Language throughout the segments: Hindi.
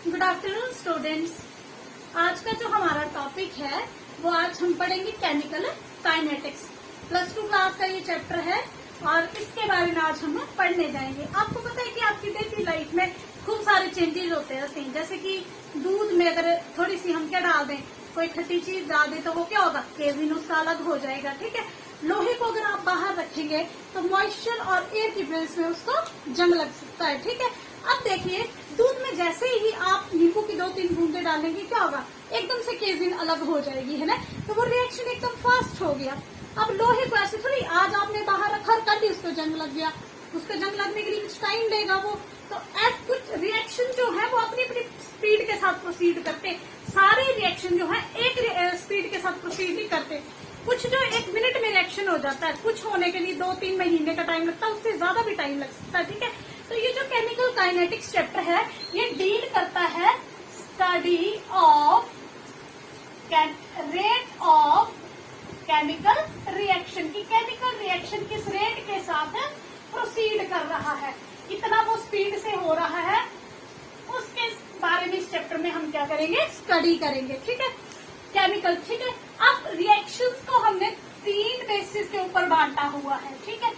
Good afternoon students. आज का जो हमारा टॉपिक है वो आज हम पढ़ेंगे केमिकल काइनेटिक्स। प्लस 2 क्लास का ये चैप्टर है और इसके बारे में आज हम पढ़ने जाएंगे। आपको पता है कि आपकी डेली लाइफ में खूब सारे चेंजेस होते रहते हैं। जैसे कि दूध में अगर थोड़ी सी हम क्या डाल दें, कोई खट्टी चीज डाल दें तो वो क्या होगा, केजिन उसका अलग हो जाएगा। ठीक है, लोहे को अगर आप बाहर रखेंगे तो मॉइस्चर और एयर की प्रेजेंस में उसको जंग लग सकता है। ठीक है, अब देखिए दूध में जैसे ही आप नींबू की 2-3 बूंदे डालेंगे क्या होगा, एकदम से केजिन अलग हो जाएगी, है ना। तो वो रिएक्शन एकदम फास्ट हो गया। अब लोहे को ऐसे थोड़ी आज आपने बाहर रखा और कल ही उसको जंग लग गया, उसको जंग लगने के लिए कुछ टाइम लेगा वो। तो कुछ रिएक्शन जो है वो अपनी अपनी स्पीड के साथ प्रोसीड करते, सारे रिएक्शन जो है एक स्पीड के साथ प्रोसीड नहीं करते। कुछ जो 1 मिनट में रिएक्शन हो जाता है, कुछ होने के लिए 2-3 महीने का टाइम लगता है, उससे ज्यादा भी टाइम लग सकता है। ठीक है, तो ये जो केमिकल काइनेटिक्स चैप्टर है ये डील करता है study of rate of chemical reaction की। केमिकल रिएक्शन किस रेट के साथ प्रोसीड कर रहा है, कितना वो स्पीड से हो रहा है, उसके बारे में इस चैप्टर में हम क्या करेंगे, स्टडी करेंगे। ठीक है, केमिकल। ठीक है, अब रिएक्शंस को हमने 3 बेसिस के ऊपर बांटा हुआ है। ठीक है,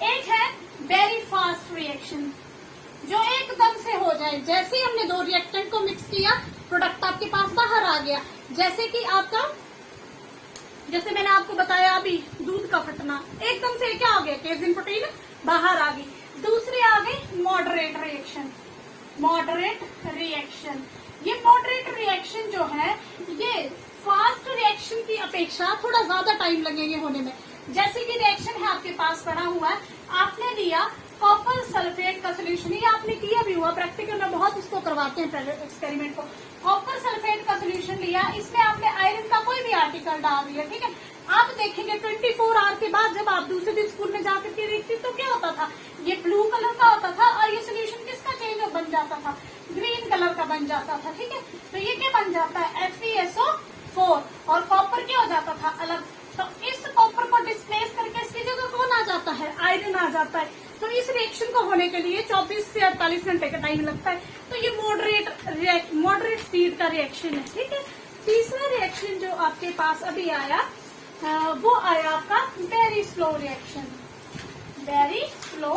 एक है वेरी फास्ट रिएक्शन जो एकदम से हो जाए, जैसे ही हमने 2 रिएक्टेंट को मिक्स किया प्रोडक्ट आपके पास बाहर आ गया। जैसे कि आपका, जैसे मैंने आपको बताया अभी दूध का फटना, एकदम से क्या हो गया, केजिन प्रोटीन बाहर आ गई। दूसरी आ गई मॉडरेट रिएक्शन। मॉडरेट रिएक्शन, ये मॉडरेट रिएक्शन जो है ये फास्ट रिएक्शन की अपेक्षा थोड़ा ज्यादा टाइम लगेंगे होने में। जैसे कि रिएक्शन है आपके पास पड़ा हुआ है, आपने लिया कॉपर सल्फेट का सोल्यूशन, ये आपने किया भी हुआ, प्रैक्टिकल में बहुत इसको करवाते हैं एक्सपेरिमेंट को। कॉपर सल्फेट का सोल्यूशन लिया, इसमें आपने आयरन का कोई भी आर्टिकल डाल दिया। ठीक है, आप देखेंगे 24 आवर के बाद जब आप दूसरे दिन स्कूल में जाकर के देखते तो क्या होता था, ये ब्लू कलर का होता था और ये सोल्यूशन किसका चेंज बन जाता था, ग्रीन कलर का बन जाता था। ठीक है, तो ये क्या बन जाता है, FeSO4, और कॉपर क्या हो जाता था अलग। तो इस कॉपर को डिस्प्लेस करके इसकी जगह कौन आ जाता है, आयरन आ जाता है। तो इस रिएक्शन को होने के लिए 24 से 48 घंटे का टाइम लगता है। तो ये मॉडरेट स्पीड का रिएक्शन है। ठीक है, तीसरा रिएक्शन जो आपके पास अभी आया वो आया आपका very slow reaction. Very slow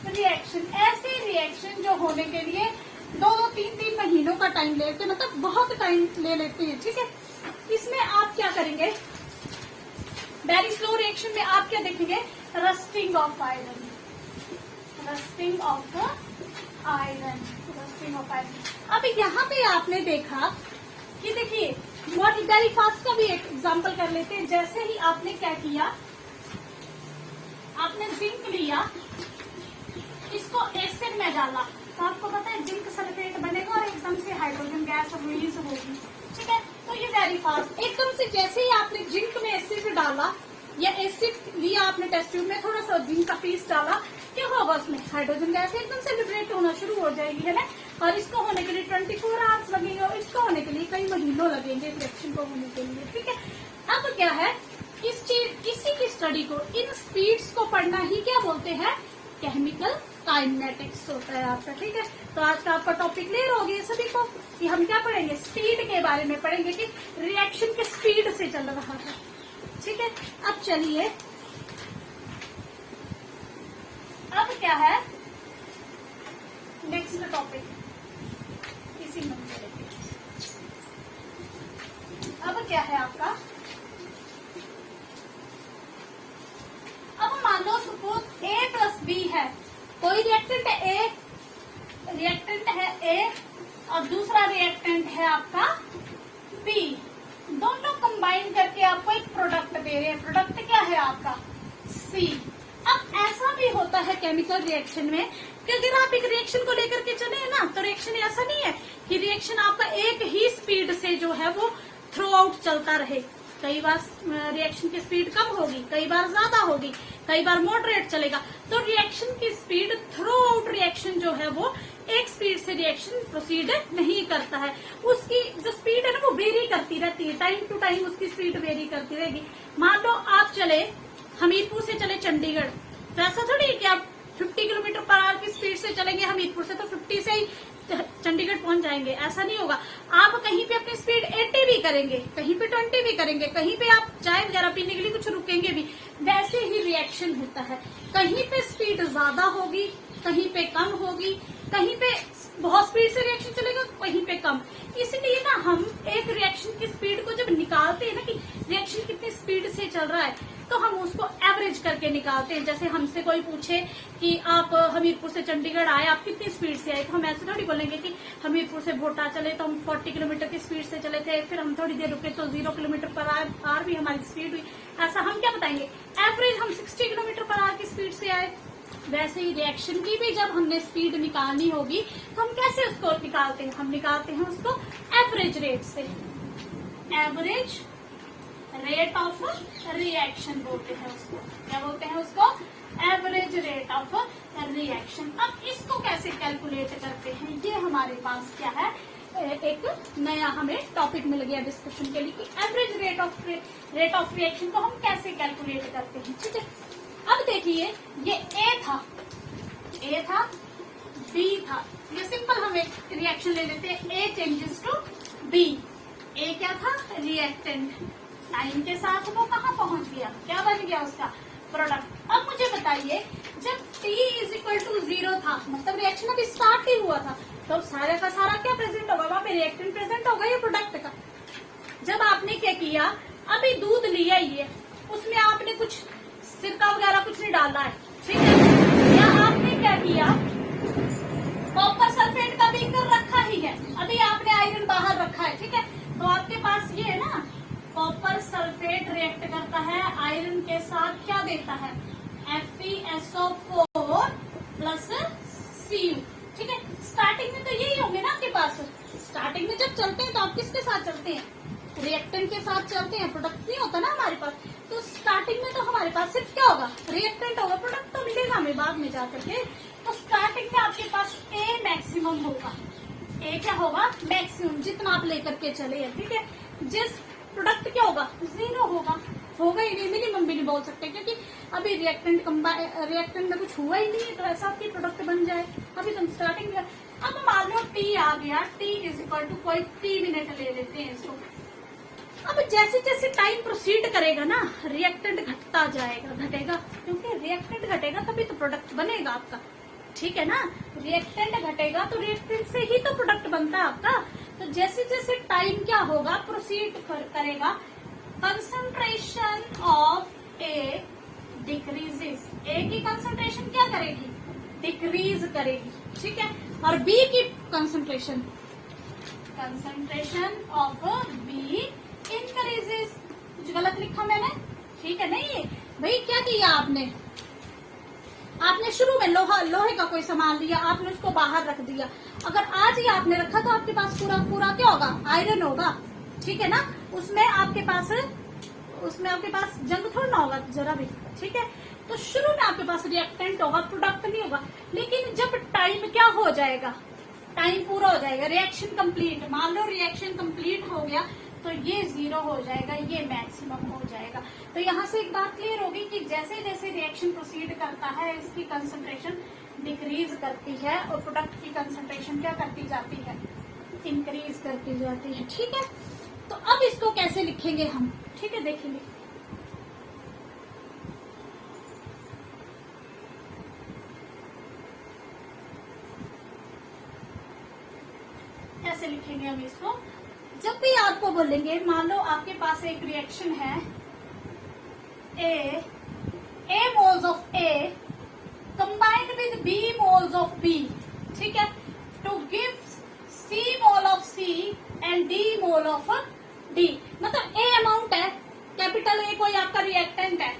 reaction, ऐसे रिएक्शन जो होने के लिए 2-3 महीनों का टाइम लेते हैं, मतलब बहुत टाइम ले लेते हैं। ठीक है, इसमें आप क्या करेंगे, वेरी स्लो रिएक्शन में आप क्या देखेंगे, rusting of iron, rusting of iron, rusting of iron. अब यहाँ पे आपने देखा कि देखिए वेरी फास्ट का भी एक एग्जांपल कर लेते हैं। जैसे ही आपने क्या किया, आपने जिंक लिया, इसको एसिड में डाला, तो आपको पता है जिंक सल्फेट बनेगा और एकदम से हाइड्रोजन गैस रिलीज होगी। ठीक है, तो ये वेरी फास्ट, एकदम से जैसे ही आपने जिंक में एसिड डाला या एसिड लिया आपने टेस्ट ट्यूब में, थोड़ा सा जिंक का पीस डाला, क्या होगा उसमें, हाइड्रोजन गैस एकदम से लिबरेट होना शुरू हो जाएगी, है ना। और इसको होने के लिए 24 आवर्स लगेंगे और इसको होने के लिए कई महीनों लगेंगे इस रिएक्शन को होने के लिए। ठीक है, अब क्या है, इसी की स्टडी को, इन स्पीड्स को पढ़ना ही क्या बोलते हैं, केमिकल काइनेटिक्स होता है आपका। ठीक है, तो आज का आपका टॉपिक क्लियर हो गया सभी को कि हम क्या पढ़ेंगे, स्पीड के बारे में पढ़ेंगे कि रिएक्शन के स्पीड से चल रहा है। ठीक है, अब चलिए, अब क्या है नेक्स्ट टॉपिक, इसी में अब क्या है आपका, अब मान लो सपोज A+B है, कोई रिएक्टेंट है A और दूसरा रिएक्टेंट है आपका B, दोनों कंबाइन करके आपको एक प्रोडक्ट दे रहे हैं। प्रोडक्ट क्या है आपका C। अब ऐसा भी होता है केमिकल रिएक्शन में कि अगर आप एक रिएक्शन को लेकर के चले ना, तो रिएक्शन ऐसा नहीं है कि रिएक्शन आपका एक ही स्पीड से जो है वो थ्रू आउट चलता रहे। कई बार रिएक्शन की स्पीड कम होगी, कई बार ज्यादा होगी, कई बार मॉडरेट चलेगा। तो रिएक्शन की स्पीड थ्रू आउट रिएक्शन जो है वो एक स्पीड से रिएक्शन प्रोसीड नहीं करता है, उसकी जो स्पीड है ना वो वेरी करती रहती है, टाइम टू टाइम उसकी स्पीड वेरी करती रहेगी। मान लो आप चले हमीरपुर से चले चंडीगढ़, तो ऐसा थोड़ी है कि आप 50 किलोमीटर पर आवर की स्पीड से चलेंगे हमीरपुर से, तो 50 से ही चंडीगढ़ पहुंच जाएंगे, ऐसा नहीं होगा। आप कहीं पे अपनी स्पीड 80 भी करेंगे, कहीं पे 20 भी करेंगे, कहीं पे आप चाय वगैरह पीने के लिए कुछ रुकेंगे भी, वैसे ही रिएक्शन होता है। कहीं पे स्पीड ज्यादा होगी, कहीं पे कम होगी, कहीं पे बहुत स्पीड से रिएक्शन चलेगा, कहीं पे कम। इसलिए ना हम एक रिएक्शन की स्पीड को जब निकालते हैं ना कि रिएक्शन कितनी स्पीड से चल रहा है, तो हम उसको एवरेज करके निकालते हैं। जैसे हमसे कोई पूछे कि आप हमीरपुर से चंडीगढ़ आए, आप कितनी स्पीड से आए, तो हम ऐसे थोड़ी बोलेंगे कि हमीरपुर से भोटा चले तो हम 40 किलोमीटर की स्पीड से चले थे, फिर हम थोड़ी देर रुके तो 0 किलोमीटर पर आवर भी हमारी स्पीड हुई। ऐसा हम क्या बताएंगे, एवरेज हम 60 किलोमीटर पर आवर की स्पीड से आए। वैसे ही रिएक्शन की भी जब हमने स्पीड निकालनी होगी तो हम कैसे उसको निकालते हैं, हम निकालते हैं उसको एवरेज रेट से। एवरेज रेट ऑफ रिएक्शन बोलते हैं उसको, क्या बोलते हैं उसको, एवरेज रेट ऑफ रिएक्शन। अब इसको कैसे कैलकुलेट करते हैं, ये हमारे पास क्या है, एक नया हमें टॉपिक मिल गया डिस्कशन के लिए कि एवरेज रेट ऑफ रिएक्शन को हम कैसे कैलकुलेट करते हैं। ठीक है, अब देखिए ये ए था, बी था, ये सिंपल हम एक रिएक्शन ले लेते हैं, ए चेंजेस टू बी। ए क्या था, रिएक्टेंट, टाइम के साथ वो कहाँ पहुंच गया, क्या बन गया उसका, प्रोडक्ट। अब मुझे बताइए जब t इज इक्वल टू 0 था, मतलब रिएक्शन अभी स्टार्ट ही हुआ था, तो अब सारे का सारा क्या प्रेजेंट होगा, वहां पे रिएक्टेंट प्रेजेंट होगा या प्रोडक्ट का। जब आपने क्या किया, अभी दूध लिया ही है, उसमें आपने कुछ सिरका वगैरह कुछ नहीं डाला है, ठीक है, या आपने क्या किया, कॉपर सल्फेट का बीकर रखा ही है, अभी आपने आयरन बाहर रखा है, ठीक है, तो आपके पास ये है ना, कॉपर सल्फेट रिएक्ट करता है आयरन के साथ, क्या देता है, FeSO4 प्लस Cu, ठीक है। स्टार्टिंग में तो यही होंगे ना आपके पास, स्टार्टिंग में जब चलते हैं तो आप किसके साथ चलते हैं, रिएक्टेंट के साथ चलते हैं, प्रोडक्ट नहीं होता ना हमारे पास। तो स्टार्टिंग में तो हमारे पास सिर्फ क्या होगा, रिएक्टेंट होगा, प्रोडक्ट तो मिलेगा हमें बाद में जाकर के। तो स्टार्टिंग में आपके पास ए मैक्सिमम होगा, ए क्या होगा, मैक्सिमम, जितना आप लेकर के चले हैं, ठीक है। जिस प्रोडक्ट क्या होगा, 0 होगा ही नहीं, मिनिमम भी नहीं बोल सकते, क्योंकि अभी रिएक्टेंट में कुछ हुआ ही नहीं है, तो ऐसा आपकी प्रोडक्ट बन जाए, अभी तुम स्टार्टिंग में। अब मान लो टी आ गया, टी इज इक्वल टू कोई टी मिनट ले लेते हैं इसको। अब जैसे जैसे टाइम प्रोसीड करेगा ना, रिएक्टेंट घटता जाएगा, घटेगा, क्योंकि रिएक्टेंट घटेगा तभी तो प्रोडक्ट बनेगा आपका, ठीक है ना। रिएक्टेंट घटेगा तो रिएक्टेंट से ही तो प्रोडक्ट बनता है आपका। तो जैसे जैसे टाइम क्या होगा, प्रोसीड करेगा, कंसंट्रेशन ऑफ ए डिक्रीजेस, ए की कंसंट्रेशन क्या करेगी, डिक्रीज करेगी, ठीक है। और बी की कंसंट्रेशन ऑफ बी इंक्रीजेस। कुछ गलत लिखा मैंने, ठीक है, नहीं भाई, क्या किया आपने शुरू में लोहे का कोई सामान लिया, आपने उसको बाहर रख दिया, अगर आज ही आपने रखा तो आपके पास पूरा क्या होगा, आयरन होगा, ठीक है ना। उसमें आपके पास जंग थोड़ा ना होगा जरा भी, ठीक है। तो शुरू में आपके पास रिएक्टेंट होगा, प्रोडक्ट नहीं होगा। लेकिन जब टाइम क्या हो जाएगा, टाइम पूरा हो जाएगा, रिएक्शन कंप्लीट, मान लो रिएक्शन कंप्लीट हो गया, तो ये 0 हो जाएगा, ये मैक्सिमम हो जाएगा। तो यहाँ से एक बात क्लियर होगी कि जैसे जैसे रिएक्शन प्रोसीड करता है, इसकी कंसंट्रेशन डिक्रीज करती है और प्रोडक्ट की कंसंट्रेशन क्या करती जाती है, इंक्रीज करती जाती है, ठीक है। तो अब इसको कैसे लिखेंगे हम, ठीक है, देखेंगे। कैसे लिखेंगे हम इसको, जब भी आपको बोलेंगे, मान लो आपके पास एक रिएक्शन है, A moles of A combined with B moles of B, ठीक है, to give C mole of C and D mole of D। मतलब A अमाउंट है, कैपिटल A कोई आपका रिएक्टेंट है,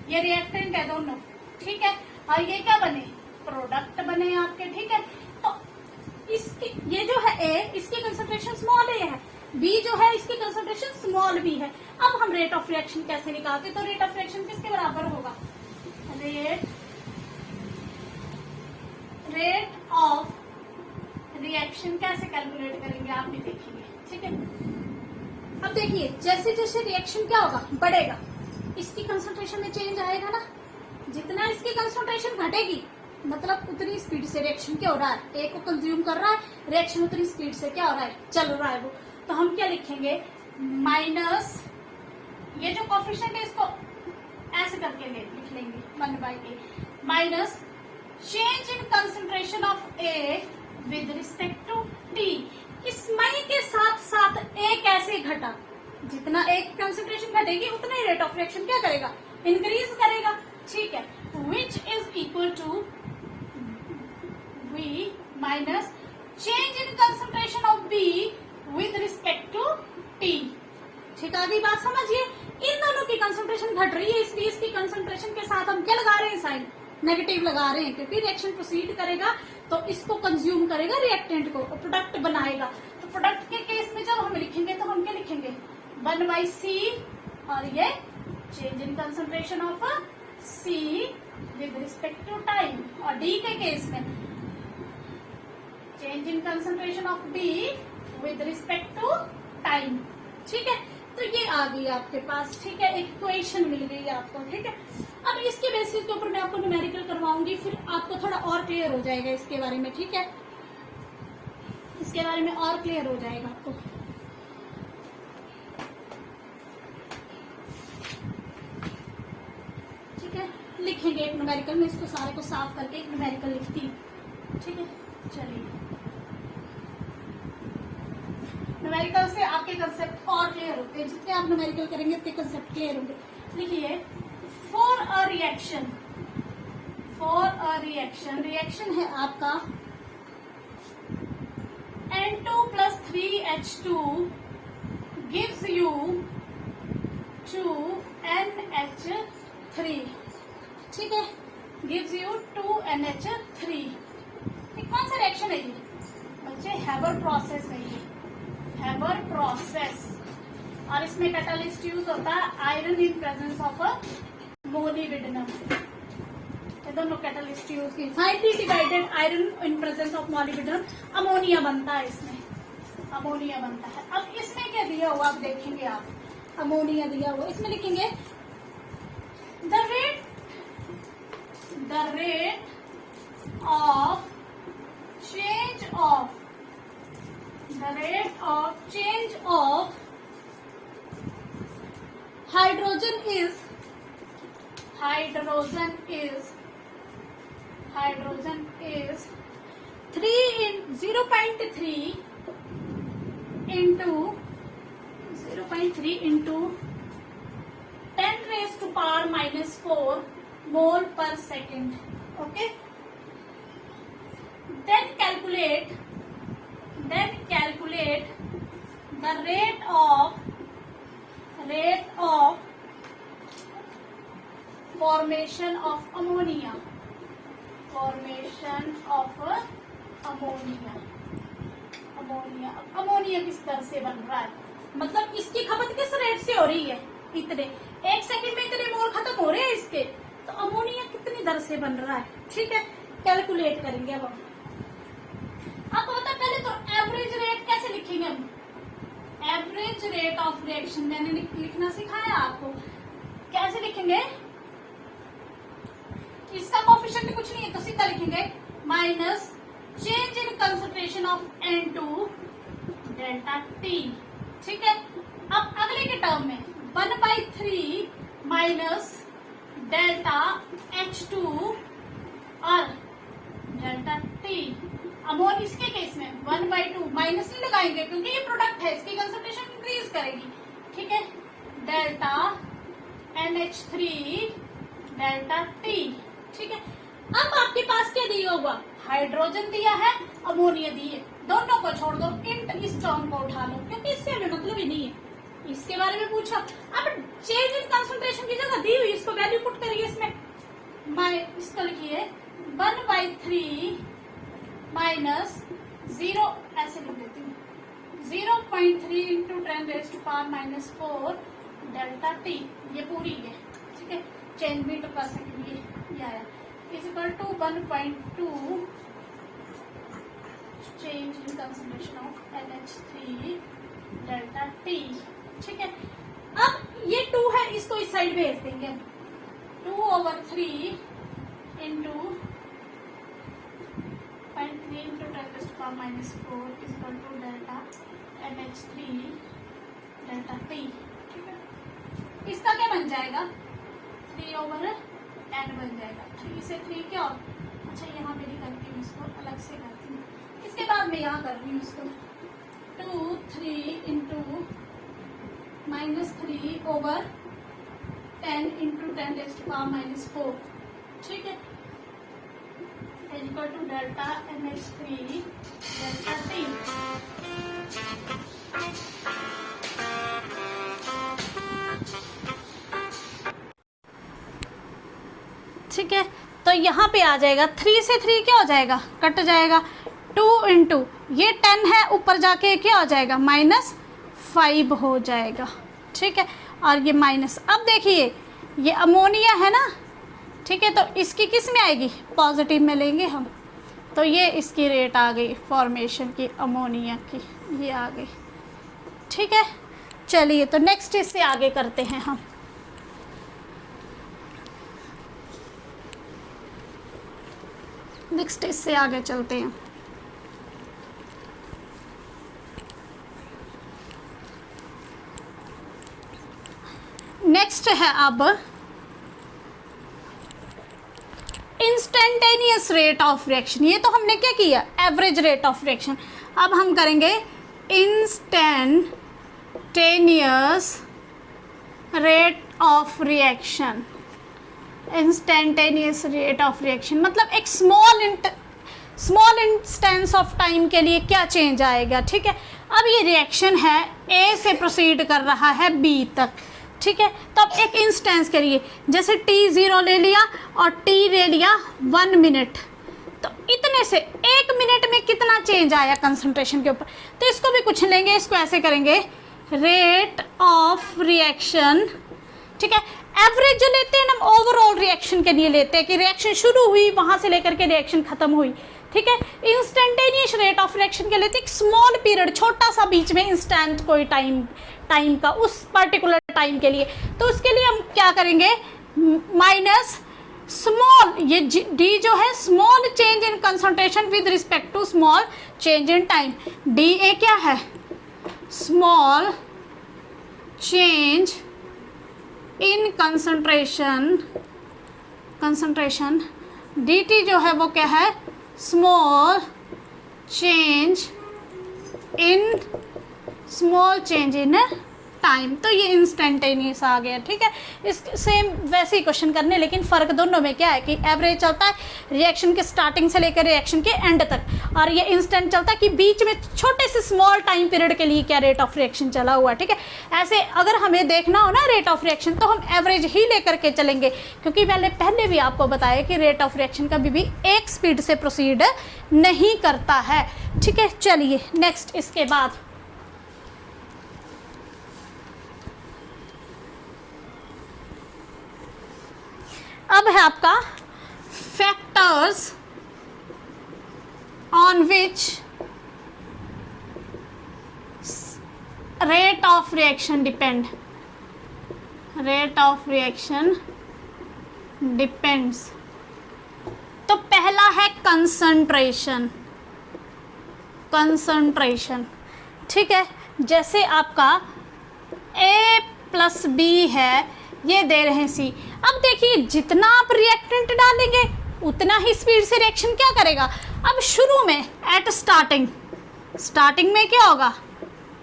ये रिएक्टेंट है दोनों, ठीक है, और ये क्या बने, प्रोडक्ट बने आपके, ठीक है। तो इसकी ये जो है A, इसकी कंसंट्रेशन स्मॉल A है, B जो है इसकी कंसंट्रेशन स्मॉल B है। अब हम रेट ऑफ रिएक्शन कैसे निकालते, तो रेट ऑफ रिएक्शन किसके बराबर होगा, रेट ऑफ रिएक्शन कैसे कैलकुलेट करेंगे आप भी देखेंगे, ठीक है। अब देखिए जैसे जैसे रिएक्शन क्या होगा, बढ़ेगा, इसकी कंसंट्रेशन में चेंज आएगा ना, जितना इसकी कंसंट्रेशन घटेगी मतलब उतनी स्पीड से रिएक्शन क्या हो रहा है, ए को कंज्यूम कर रहा है, रिएक्शन उतनी स्पीड से क्या हो रहा है, चल रहा है वो। तो हम क्या लिखेंगे, माइनस ये जो कोफिशिएंट है इसको ऐसे करके लिख लेंगे 1/a minus change in concentration of A with respect to T. इस मई के साथ साथ ए कैसे घटा, जितना ए की कंसंट्रेशन घटेगी उतना ही रेट ऑफ रिएक्शन क्या करेगा, इंक्रीज करेगा। ठीक है, which is equal to V minus change in concentration of B with respect to T. ठीक है, अभी बात समझिए, इन दोनों की कंसंट्रेशन घट रही है, इसलिए इसकी कंसंट्रेशन के साथ हम क्या लगा रहे हैं, साइन नेगेटिव लगा रहे हैं, क्योंकि रिएक्शन प्रोसीड करेगा तो इसको कंज्यूम करेगा रिएक्टेंट को, प्रोडक्ट बनाएगा। तो प्रोडक्ट के केस में जब हम लिखेंगे तो हम क्या लिखेंगे, 1/c, और ये change in concentration of C with respect to time, और D के केस में change in concentration of D with respect to time. ठीक है, तो ये आ गई आपके पास। ठीक है, एक इक्वेशन मिल गई आपको। ठीक है, अब इसके बेसिस के ऊपर मैं आपको न्यूमेरिकल करवाऊंगी, फिर आपको थोड़ा और क्लियर हो जाएगा इसके बारे में। ठीक है, इसके बारे में और क्लियर हो जाएगा आपको। ठीक है, लिखेंगे एक न्यूमेरिकल, मैं इसको सारे को साफ करके एक न्यूमेरिकल लिखती हूँ। ठीक है, चलिए, न्यूमेरिकल से आपके कंसेप्ट और क्लियर होते हैं, जितने आप न्यूमेरिकल करेंगे उतने कंसेप्ट क्लियर होंगे। लिखिए, फॉर अ रिएक्शन, रिएक्शन है आपका N2 + 3H2 gives you 2NH3। ठीक है, gives you 2NH3। कौन सा रिएक्शन है ये बच्चे, हैबर प्रोसेस है ये, हैबर प्रोसेस, और इसमें कैटालिस्ट यूज होता है iron in presence of molybdenum. ये दोनों कैटालिस्ट यूज की, finally divided iron in presence of molybdenum, ammonia बनता है इसमें, अमोनिया बनता है। अब इसमें क्या दिया हुआ आप देखेंगे, आप अमोनिया दिया हुआ, इसमें लिखेंगे the rate of change of hydrogen is 0.3 into 10⁻⁻⁴ mole per second. Okay. Then calculate the rate of formation of ammonia. Ammonia किस तरह से बन रहा है, मतलब इसकी खपत किस रेट से हो रही है, इतने 1 सेकंड में इतने मोल खत्म हो रहे हैं इसके, तो अमोनिया कितनी दर से बन रहा है। ठीक है, कैलकुलेट करेंगे अब हम। आपको पता, पहले तो एवरेज रेट कैसे लिखेंगे हम, एवरेज रेट ऑफ रिएक्शन मैंने लिखना सिखाया आपको, कैसे लिखेंगे, इसका कोफिशिएंट कुछ नहीं है तो सीधा लिखेंगे minus change in concentration of N2 delta T। ठीक है, अब अगले के टर्म में 1/3 माइनस डेल्टा H2 और डेल्टा T। अमोन इसके केस में 1/2 माइनस नहीं लगाएंगे क्योंकि ये प्रोडक्ट है, इसकी कंसंट्रेशन इंक्रीज करेगी। ठीक है, डेल्टा NH3 डेल्टा T। ठीक है, अब आपके पास क्या दिया होगा, हाइड्रोजन दिया है, अमोनिया दी है, दोनों को छोड़ दो, इस टर्म को उठा लो क्योंकि इससे हमें मतलब ही नहीं है, इसके बारे में पूछा। अब चेंज इन कंसंट्रेशन की जगह दी हुई, इसको वैल्यू पुट करिए इसमें, इसको लिखिए 1/3 माइनस 0, ऐसे लिख देती हूँ 0.3 into 10⁻⁻⁴ डेल्टा T, ये पूरी है। ठीक है, चेंज मीटर पर सेकंड ये आया, is equal to 1.2 change in concentration of NH3 delta T। ठीक है, अब ये 2 है, इसको इस साइड भेज देंगे, 2/3 into 0.3 into 10⁻⁻⁴ is equal to delta NH3 delta T। ठीक है, इसका क्या बन जाएगा 3/n बन जाएगा। 3 से 3 क्या और अच्छा यहाँ मेरी करती हूँ, इसको अलग से करती हूँ, इसके बाद मैं यहाँ कर रही हूँ इसको 2 3 into -3/10 into 10⁻⁴। ठीक है, is equal to delta NH3 delta T। ठीक है, तो यहाँ पे आ जाएगा 3 से 3 क्या हो जाएगा, कट जाएगा। 2 इंटू ये 10 है, ऊपर जाके क्या हो जाएगा -5 हो जाएगा। ठीक है, और ये माइनस, अब देखिए ये अमोनिया है ना। ठीक है, तो इसकी किस में आएगी, पॉजिटिव में लेंगे हम, तो ये इसकी रेट आ गई फॉर्मेशन की अमोनिया की, ये आ गई। ठीक है, चलिए तो नेक्स्ट इससे आगे करते हैं हम। नेक्स्ट इससे आगे चलते हैं। नेक्स्ट है अब इंस्टेंटेनियस रेट ऑफ रिएक्शन। ये तो हमने क्या किया, एवरेज रेट ऑफ रिएक्शन। अब हम करेंगे instantaneous rate of reaction. Instantaneous rate of reaction मतलब एक स्मॉल इंस्टेंस ऑफ टाइम के लिए क्या चेंज आएगा। ठीक है, अब ये रिएक्शन है ए से प्रोसीड कर रहा है बी तक। ठीक है, तो अब एक इंस्टेंस करिए, जैसे t0 ले लिया और t ले लिया 1 मिनट, तो इतने से 1 मिनट में कितना चेंज आया कंसंट्रेशन के ऊपर। तो इसको भी कुछ लेंगे, इसको ऐसे करेंगे रेट ऑफ रिएक्शन। ठीक है, एवरेज जो लेते हैं ना ओवरऑल रिएक्शन के लिए लेते हैं कि रिएक्शन शुरू हुई वहां से लेकर के रिएक्शन खत्म हुई। ठीक है, इंस्टेंटेनियस रेट ऑफ रिएक्शन के लेते एक स्मॉल पीरियड, छोटा सा बीच में इंस्टेंट कोई टाइम का उस पर्टिकुलर टाइम के लिए। तो उसके लिए हम क्या करेंगे, माइनस स्मॉल, ये डी जो है small change in concentration with respect to small change in time. D A क्या है, small change in concentration. D T जो है वो क्या है, स्मॉल चेंज इन टाइम। तो ये इंस्टेंटेनियस आ गया। ठीक है, इस सेम वैसे ही क्वेश्चन करने, लेकिन फ़र्क दोनों में क्या है कि एवरेज चलता है रिएक्शन के स्टार्टिंग से लेकर रिएक्शन के एंड तक, और ये इंस्टेंट चलता है कि बीच में छोटे से स्मॉल टाइम पीरियड के लिए क्या रेट ऑफ रिएक्शन चला हुआ है। ठीक है, ऐसे अगर हमें देखना हो ना रेट ऑफ रिएक्शन तो हम एवरेज ही लेकर के चलेंगे, क्योंकि मैंने पहले भी आपको बताया कि रेट ऑफ रिएक्शन कभी भी एक स्पीड से प्रोसीड नहीं करता है। ठीक है, चलिए नेक्स्ट इसके बाद अब है आपका factors on which rate of reaction depend. Rate of reaction depends. तो पहला है कंसंट्रेशन। ठीक है, जैसे आपका A+B है, ये दे रहे हैं C। अब देखिए जितना आप रिएक्टेंट डालेंगे उतना ही स्पीड से रिएक्शन क्या करेगा। अब शुरू में एट स्टार्टिंग में क्या होगा,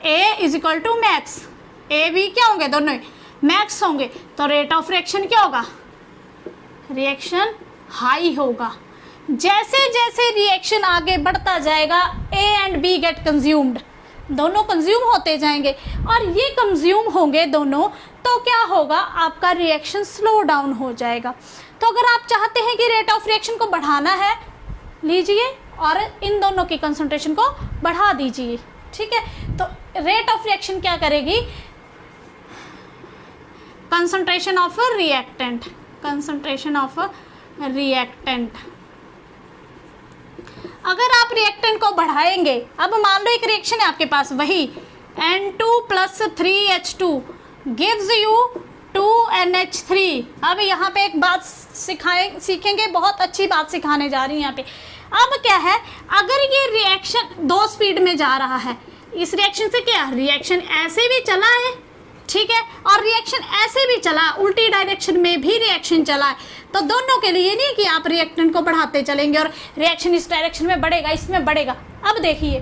A = मैक्स, A B क्या होंगे, दोनों मैक्स होंगे, तो रेट ऑफ रिएक्शन क्या होगा, रिएक्शन हाई होगा। जैसे जैसे रिएक्शन आगे बढ़ता जाएगा A and B get consumed, दोनों कंज्यूम होते जाएंगे, और ये कंज्यूम होंगे दोनों, तो क्या होगा, आपका रिएक्शन स्लो डाउन हो जाएगा। तो अगर आप चाहते हैं कि रेट ऑफ रिएक्शन को बढ़ाना है, लीजिए और इन दोनों की कंसंट्रेशन को बढ़ा दीजिए। ठीक है, तो रेट ऑफ रिएक्शन क्या करेगी, कंसंट्रेशन ऑफ रिएक्टेंट। अगर आप रिएक्टेंट को बढ़ाएंगे, अब मान लो एक रिएक्शन है आपके पास, वही N2 + 3H2 gives you 2NH3। अब यहाँ पे एक बात सीखेंगे, बहुत अच्छी बात सिखाने जा रही हैं यहाँ पे। अब क्या है, अगर ये रिएक्शन 2 स्पीड में जा रहा है, इस रिएक्शन से क्या रिएक्शन ऐसे भी चला है, ठीक है, और रिएक्शन ऐसे भी चला, उल्टी डायरेक्शन में भी रिएक्शन चला है, तो दोनों के लिए नहीं कि आप रिएक्टेंट को बढ़ाते चलेंगे और रिएक्शन इस डायरेक्शन में बढ़ेगा, इसमें बढ़ेगा। अब देखिए,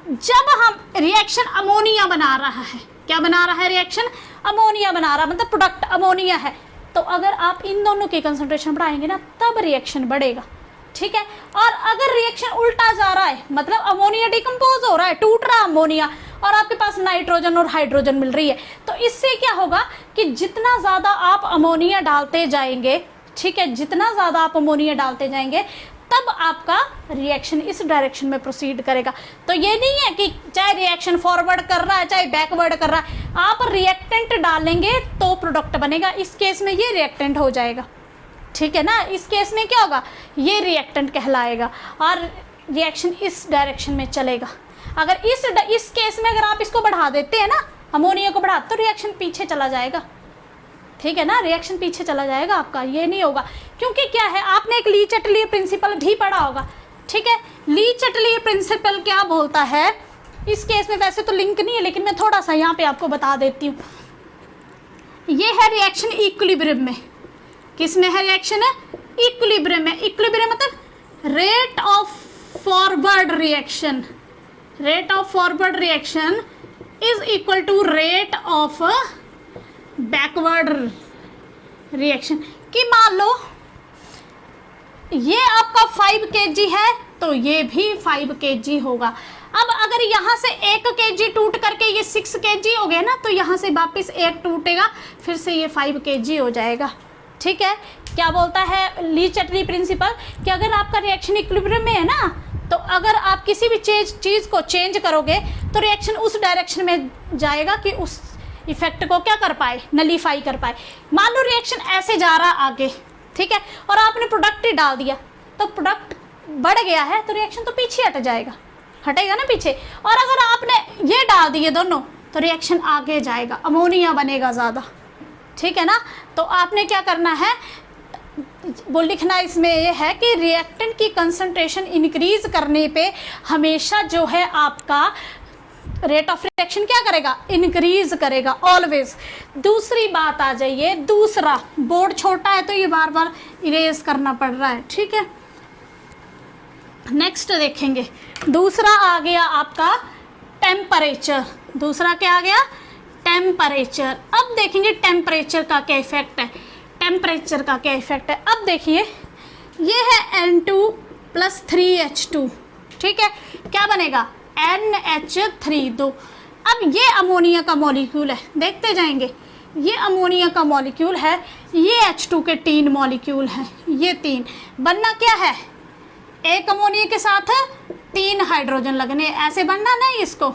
जब हम रिएक्शन अमोनिया बना रहा है, क्या बना रहा है, रिएक्शन अमोनिया बना रहा है, मतलब प्रोडक्ट अमोनिया है, तो अगर आप इन दोनों की कंसंट्रेशन बढ़ाएंगे ना, तब रिएक्शन बढ़ेगा, ठीक है। और अगर रिएक्शन उल्टा जा रहा है, मतलब अमोनिया डिकम्पोज हो रहा है, टूट रहा अमोनिया, और आपके पास नाइट्रोजन और हाइड्रोजन मिल रही है, तो इससे क्या होगा कि जितना ज़्यादा आप अमोनिया डालते जाएंगे, ठीक है, जितना ज़्यादा आप अमोनिया डालते जाएंगे, तब आपका रिएक्शन इस डायरेक्शन में प्रोसीड करेगा। तो ये नहीं है कि चाहे रिएक्शन फॉरवर्ड कर रहा है चाहे बैकवर्ड कर रहा है, आप रिएक्टेंट डालेंगे तो प्रोडक्ट बनेगा। इस केस में ये रिएक्टेंट हो जाएगा, ठीक है ना। इस केस में क्या होगा, ये रिएक्टेंट कहलाएगा और रिएक्शन इस डायरेक्शन में चलेगा। अगर इस केस में अगर आप इसको बढ़ा देते हैं ना, अमोनिया को बढ़ा, तो रिएक्शन पीछे चला जाएगा, ठीक है ना, रिएक्शन पीछे चला जाएगा आपका, ये नहीं होगा। क्योंकि क्या है, आपने एक ली चटलीय प्रिंसिपल भी पढ़ा होगा, ठीक है। ली चटलीय प्रिंसिपल क्या बोलता है, इस केस में वैसे तो लिंक नहीं है, लेकिन मैं थोड़ा सा यहाँ पे आपको बता देती हूँ। ये है रिएक्शन इक्विलिब्रियम में, किस में है रिएक्शन, है इक्विलिब्रियम में। इक्विलिब्रियम मतलब rate of forward reaction, rate of forward reaction is equal to rate of backward reaction. कि मान लो ये आपका 5 kg है, तो ये भी 5 kg होगा। अब अगर यहाँ से 1 kg टूट करके ये 6 kg हो गया ना, तो यहाँ से वापस 1 टूटेगा, फिर से ये 5 kg हो जाएगा, ठीक है। क्या बोलता है ली चटली प्रिंसिपल कि अगर आपका रिएक्शन इक्विलिब्रियम में है ना, तो अगर आप किसी भी चीज़ को चेंज करोगे तो रिएक्शन उस डायरेक्शन में जाएगा कि उस इफेक्ट को क्या कर पाए, नलीफाई कर पाए। मान लो रिएक्शन ऐसे जा रहा आगे, ठीक है, और आपने प्रोडक्ट ही डाल दिया, तो प्रोडक्ट बढ़ गया है, तो रिएक्शन तो पीछे हट जाएगा, हटेगा ना पीछे। और अगर आपने ये डाल दिए दोनों, तो रिएक्शन आगे जाएगा, अमोनिया बनेगा ज़्यादा, ठीक है ना। तो आपने क्या करना है, वो लिखना इसमें ये है कि रिएक्टेंट की कंसंट्रेशन इंक्रीज करने पे हमेशा जो है आपका रेट ऑफ रिएक्शन क्या करेगा, इंक्रीज करेगा ऑलवेज। दूसरी बात आ जाइए, दूसरा, बोर्ड छोटा है तो ये बार बार इरेज करना पड़ रहा है, ठीक है। नेक्स्ट देखेंगे, दूसरा आ गया आपका टेम्परेचर। दूसरा क्या आ गया, टेम्परेचर। अब देखेंगे टेम्परेचर का क्या इफेक्ट है, टेम्परेचर का क्या इफेक्ट है। अब देखिए, ये है N2 + 3H2, ठीक है, क्या बनेगा NH3। अब ये अमोनिया का मॉलिक्यूल है, देखते जाएंगे, ये अमोनिया का मॉलिक्यूल है, ये H2 के 3 मॉलिक्यूल हैं, ये 3 बनना क्या है, एक अमोनिया के साथ 3 हाइड्रोजन लगने, ऐसे बनना नहीं इसको,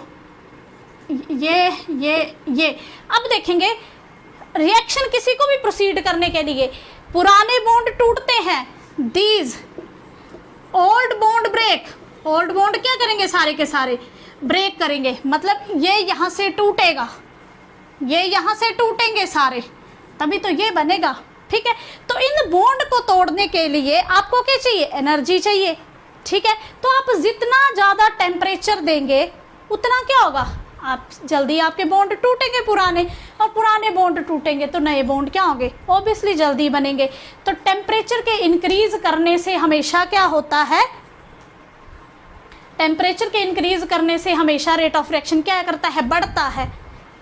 ये। अब देखेंगे रिएक्शन किसी को भी प्रोसीड करने के लिए पुराने बॉन्ड टूटते हैं, these old bond break, old bond क्या करेंगे, सारे के सारे ब्रेक करेंगे, मतलब ये यहाँ से टूटेगा, ये यहाँ से टूटेंगे सारे, तभी तो ये बनेगा, ठीक है। तो इन बॉन्ड को तोड़ने के लिए आपको क्या चाहिए, एनर्जी चाहिए, ठीक है। तो आप जितना ज़्यादा टेम्परेचर देंगे उतना क्या होगा, आप जल्दी आपके बॉन्ड टूटेंगे पुराने, और पुराने बॉन्ड टूटेंगे तो नए बॉन्ड क्या होंगे, ऑब्वियसली जल्दी बनेंगे। तो टेम्परेचर के इंक्रीज करने से हमेशा क्या होता है, टेम्परेचर के इंक्रीज करने से हमेशा रेट ऑफ रिएक्शन क्या करता है, बढ़ता है,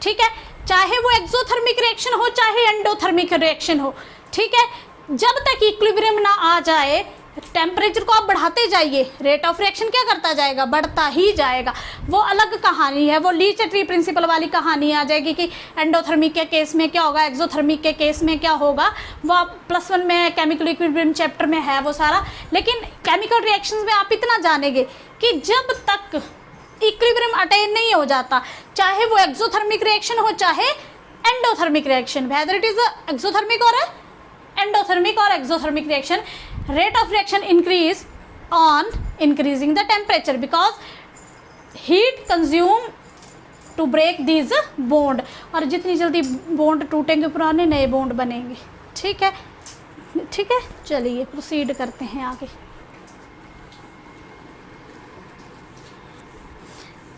ठीक है। चाहे वो एक्सोथर्मिक रिएक्शन हो चाहे एंडोथर्मिक रिएक्शन हो, ठीक है। जब तक इक्विलिब्रियम ना आ जाए, टेम्परेचर को आप बढ़ाते जाइए, रेट ऑफ रिएक्शन क्या करता जाएगा, बढ़ता ही जाएगा। वो अलग कहानी है, वो ली चटली प्रिंसिपल वाली कहानी आ जाएगी कि एंडोथर्मिक के केस में क्या होगा, एक्सोथर्मिक के केस में क्या होगा, वो आप +1 में केमिकल इक्विलिब्रियम चैप्टर में है वो सारा। लेकिन केमिकल रिएक्शंस में आप इतना जानेंगे कि जब तक इक्विलिब्रियम अटेन नहीं हो जाता, चाहे वो एक्सोथर्मिक रिएक्शन हो चाहे endothermic reaction, whether it is exothermic और एंडोथर्मिक और exothermic reaction, rate of reaction increase on increasing the temperature because heat consume to break these bond, और जितनी जल्दी बॉन्ड टूटेंगे पुराने नए बॉन्ड बनेंगे, ठीक है, ठीक है। चलिए प्रोसीड करते हैं आगे।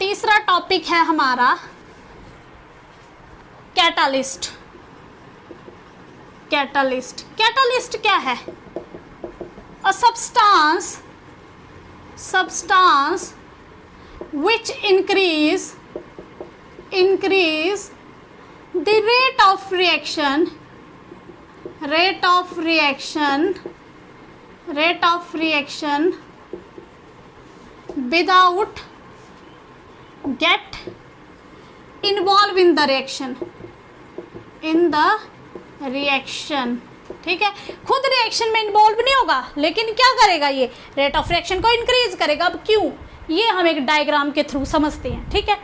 तीसरा टॉपिक है हमारा कैटालिस्ट। कैटालिस्ट, कैटालिस्ट क्या है? अ substance which increase the rate of reaction without get involved in the reaction। ठीक है, खुद रिएक्शन में इन्वॉल्व नहीं होगा, लेकिन क्या करेगा? ये रेट ऑफ रिएक्शन को इंक्रीज करेगा। अब क्यों? ये हम एक डायग्राम के थ्रू समझते हैं। ठीक है,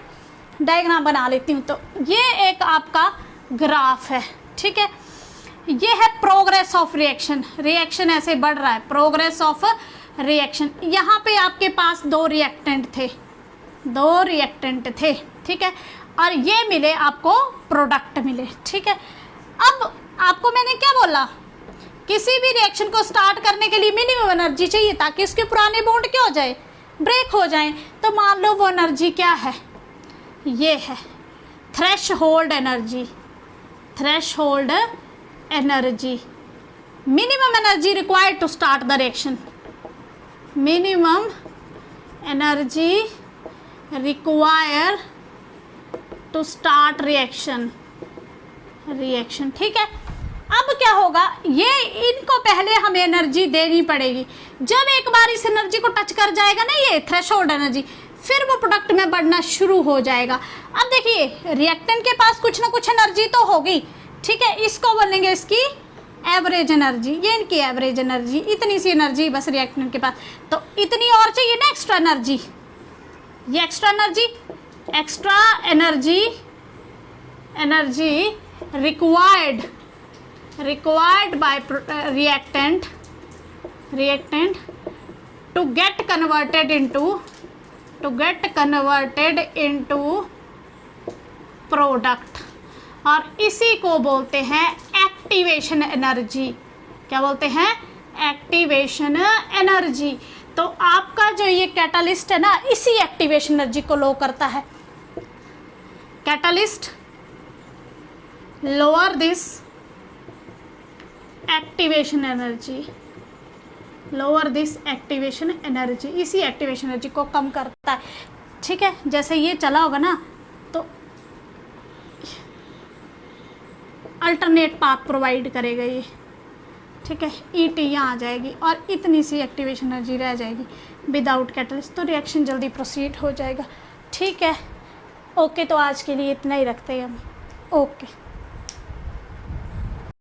डायग्राम बना लेती हूँ। तो ये एक आपका ग्राफ है। ठीक है, ये है प्रोग्रेस ऑफ रिएक्शन। रिएक्शन ऐसे बढ़ रहा है, प्रोग्रेस ऑफ रिएक्शन। यहाँ पे आपके पास दो रिएक्टेंट थे। ठीक है, और ये मिले आपको प्रोडक्ट मिले। ठीक है, अब आपको मैंने क्या बोला? किसी भी रिएक्शन को स्टार्ट करने के लिए मिनिमम एनर्जी चाहिए ताकि उसके पुराने बॉन्ड क्या हो जाए? ब्रेक हो जाएं। तो मान लो वो एनर्जी क्या है? ये है threshold energy. Minimum energy required to start the reaction. Minimum energy require to start reaction. ठीक है, अब क्या होगा? ये इनको पहले हमें एनर्जी देनी पड़ेगी। जब एक बार इस एनर्जी को टच कर जाएगा ना ये थ्रेशोल्ड एनर्जी, फिर वो प्रोडक्ट में बढ़ना शुरू हो जाएगा। अब देखिए, रिएक्टेंट के पास कुछ ना कुछ एनर्जी तो होगी। ठीक है, इसको बोलेंगे इसकी एवरेज एनर्जी। ये इनकी एवरेज एनर्जी, इतनी सी एनर्जी बस रिएक्टेंट के पास। तो इतनी और चाहिए ना एक्स्ट्रा एनर्जी। ये extra energy required by reactant to get converted into product, और इसी को बोलते हैं एक्टिवेशन एनर्जी। क्या बोलते हैं? Activation energy. तो आपका जो ये कैटालिस्ट है ना, इसी एक्टिवेशन एनर्जी को लो करता है। Catalyst lower this activation energy, इसी एक्टिवेशन एनर्जी को कम करता है। ठीक है, जैसे ये चला होगा ना, तो अल्टरनेट पाथ प्रोवाइड करेगा ये। ठीक है, ET यहाँ आ जाएगी और इतनी सी एक्टिवेशन एनर्जी रह जाएगी विदाउट कैटलिस्ट, तो रिएक्शन जल्दी प्रोसीड हो जाएगा। ठीक है, ओके, तो आज के लिए इतना ही रखते हैं हम। ओके।